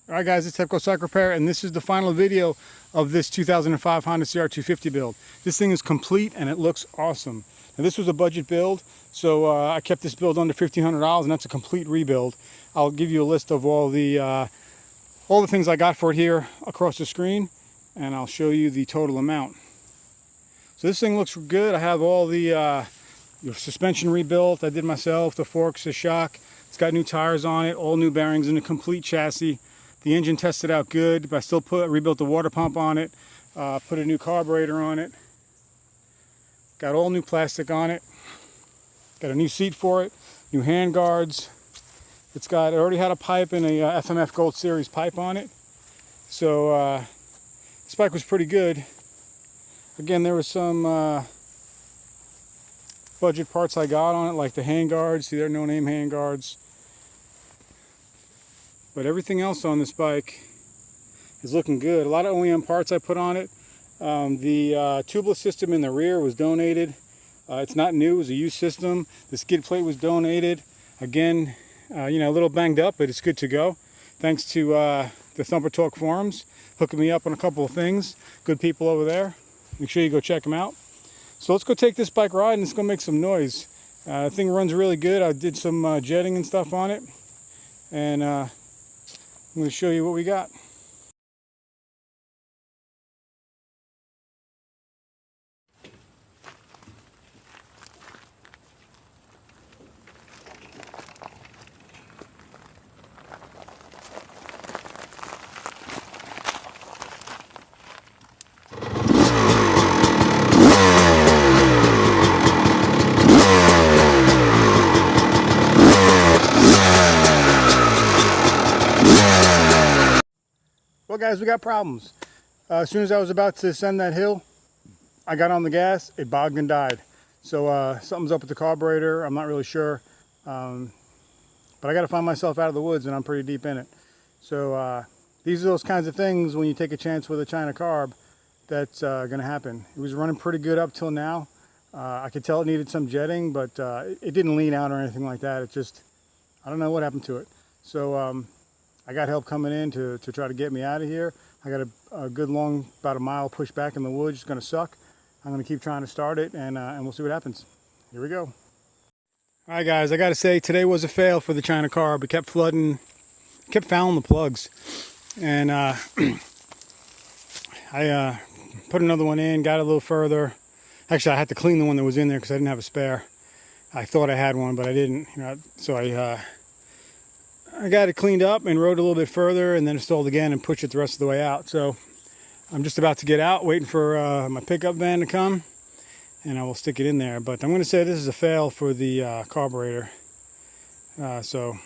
Alright guys, it's Tepco Cycle Repair, and this is the final video of this 2005 Honda CR250 build. This thing is complete and it looks awesome. Now this was a budget build, so I kept this build under $1,500, and that's a complete rebuild. I'll give you a list of all the things I got for it here across the screen, and I'll show you the total amount. So this thing looks good. I have all the suspension rebuilt. I did myself, the forks, the shock. It's got new tires on it, all new bearings, and a complete chassis. The engine tested out good, but I still rebuilt the water pump on it, put a new carburetor on it, got all new plastic on it, got a new seat for it, new hand guards. It already had a pipe and a FMF Gold Series pipe on it, so this bike was pretty good. Again, there was some budget parts I got on it, like the hand guards. See, they're no-name hand guards. But everything else on this bike is looking good. A lot of OEM parts I put on it. The tubeless system in the rear was donated. It's not new, it was a used system. The skid plate was donated. Again, a little banged up, but it's good to go. Thanks to the Thumper Talk forums, hooking me up on a couple of things. Good people over there. Make sure you go check them out. So let's go take this bike ride and it's going to make some noise. The thing runs really good. I did some jetting and stuff on it. And I'm going to show you what we got. Well guys, we got problems. As soon as I was about to ascend that hill, I got on the gas, it bogged and died. So something's up with the carburetor, I'm not really sure. But I got to find myself out of the woods, and I'm pretty deep in it. So these are those kinds of things when you take a chance with a China carb that's going to happen. It was running pretty good up till now. I could tell it needed some jetting, but it didn't lean out or anything like that. It just, I don't know what happened to it. So I got help coming in to try to get me out of here. I got a good long, about a mile push back in the woods. It's going to suck. I'm going to keep trying to start it, and we'll see what happens. Here we go. All right, guys, I got to say, today was a fail for the China carb. It kept flooding, kept fouling the plugs. And I put another one in, got a little further. Actually, I had to clean the one that was in there because I didn't have a spare. I thought I had one, but I didn't. So I got it cleaned up and rode a little bit further, and then installed again and pushed it the rest of the way out. So I'm just about to get out, waiting for my pickup van to come, and I will stick it in there. But I'm going to say this is a fail for the carburetor. So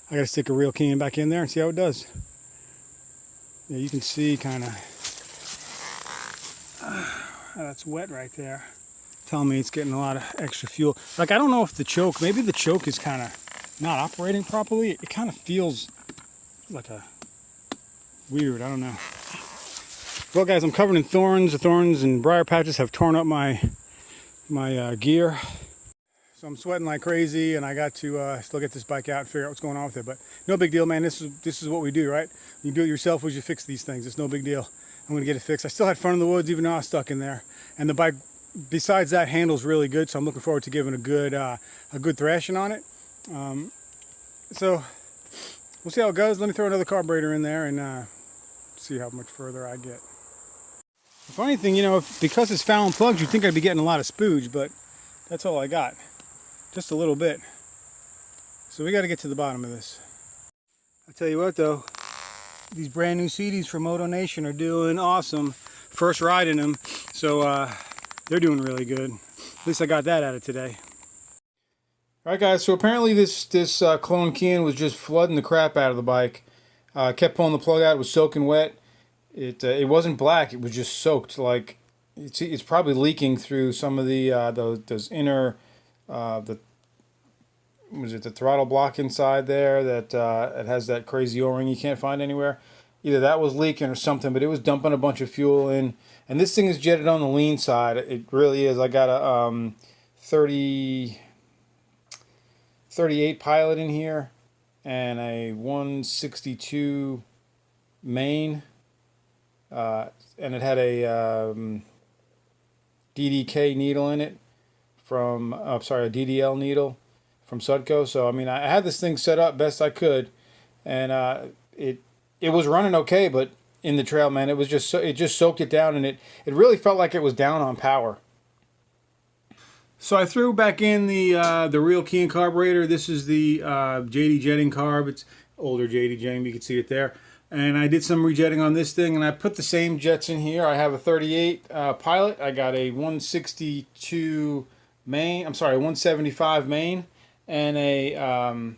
I got to stick a real key back in there and see how it does. Yeah, you can see kind of that's wet right there. Telling me it's getting a lot of extra fuel. Like, I don't know if the choke, maybe the choke is kind of not operating properly. It kind of feels like a weird, I don't know. Well guys, I'm covered in thorns. The thorns and briar patches have torn up my gear. So I'm sweating like crazy, and I got to still get this bike out and figure out what's going on with it. But no big deal, man. This is what we do, right? You do it yourself as you fix these things. It's no big deal. I'm gonna get it fixed. I still had fun in the woods, even though I was stuck in there. And the bike, besides that, handles really good. So I'm looking forward to giving a good thrashing on it. So we'll see how it goes. Let me throw another carburetor in there and see how much further I get. The funny thing, because it's fouling plugs, you'd think I'd be getting a lot of spooge, but that's all I got. Just a little bit. So we got to get to the bottom of this. I'll tell you what though, these brand new CDs from Moto Nation are doing awesome. First ride in them, so they're doing really good. At least I got that out of today. Alright guys, so apparently this clone keying was just flooding the crap out of the bike. Kept pulling the plug out, it was soaking wet. It wasn't black, it was just soaked. Like, it's probably leaking through some of the those inner the throttle block inside there that it has that crazy O-ring you can't find anywhere. Either that was leaking or something, but it was dumping a bunch of fuel in. And this thing is jetted on the lean side. It really is. I got a 38 Pilot in here, and a 162 main, and it had a DDK needle in it from, a DDL needle from Sudco. So I mean, I had this thing set up best I could, and it was running okay, but in the trail, man, it was just it just soaked it down, and it really felt like it was down on power. So I threw back in the real Key & Carburetor. This is the JD jetting carb. It's older JD jetting. You can see it there. And I did some rejetting on this thing, and I put the same jets in here. I have a 38 Pilot. I got a 162 main. I'm sorry, 175 main, and a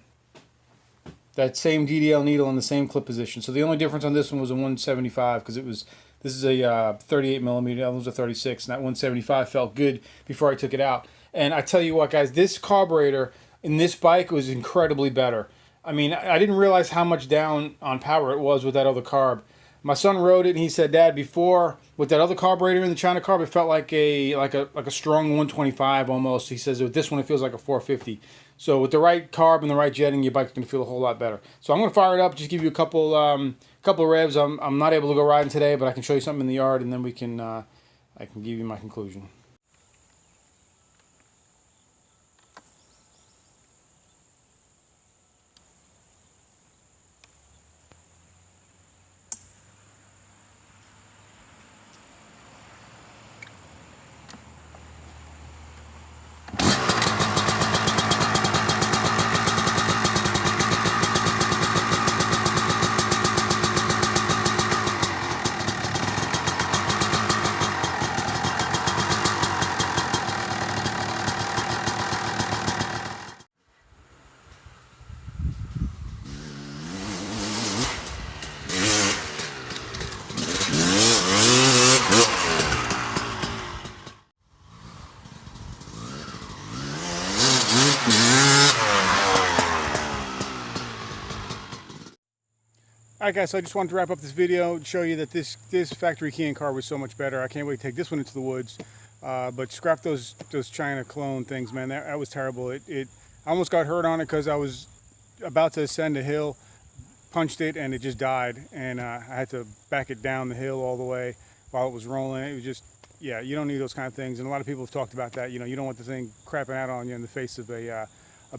that same DDL needle in the same clip position. So the only difference on this one was a 175, because this is a 38 millimeter. That was a 36, and that 175 felt good before I took it out. And I tell you what, guys, this carburetor in this bike was incredibly better. I mean, I didn't realize how much down on power it was with that other carb. My son rode it, and he said, "Dad, before with that other carburetor in the China carb, it felt like a strong 125 almost." He says with this one, it feels like a 450. So with the right carb and the right jetting, your bike's gonna feel a whole lot better. So I'm gonna fire it up, just give you a couple revs. I'm not able to go riding today, but I can show you something in the yard, and then we can I can give you my conclusion. Alright guys, so I just wanted to wrap up this video and show you that this factory Key & Car was so much better. I can't wait to take this one into the woods. But scrap those China clone things, man. That was terrible. I almost got hurt on it because I was about to ascend a hill, punched it, and it just died. And I had to back it down the hill all the way while it was rolling. It was just, yeah, you don't need those kind of things. And a lot of people have talked about that. You know, you don't want the thing crapping out on you in the face of a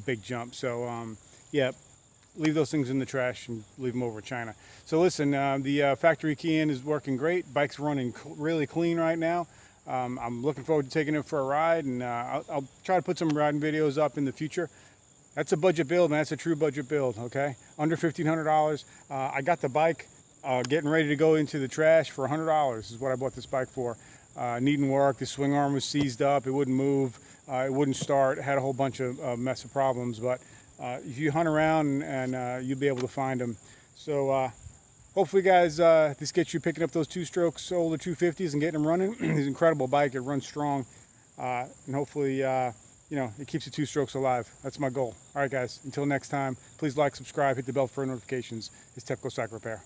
big jump. So, yeah. Leave those things in the trash and leave them over in China. So listen, the factory Key is working great. Bike's running really clean right now. I'm looking forward to taking it for a ride, and I'll try to put some riding videos up in the future. That's a budget build, man. That's a true budget build, okay? Under $1,500. I got the bike getting ready to go into the trash for $100 is what I bought this bike for. Needing work. The swing arm was seized up. It wouldn't move. It wouldn't start. It had a whole bunch of mess of problems, but if you hunt around and you'll be able to find them. So hopefully, guys, this gets you picking up those two-strokes older 250s and getting them running. It's an incredible bike. It runs strong, and hopefully, you know, it keeps the two-strokes alive. That's my goal. All right, guys. Until next time, please like, subscribe, hit the bell for notifications. It's TEPCO Cycle Repair.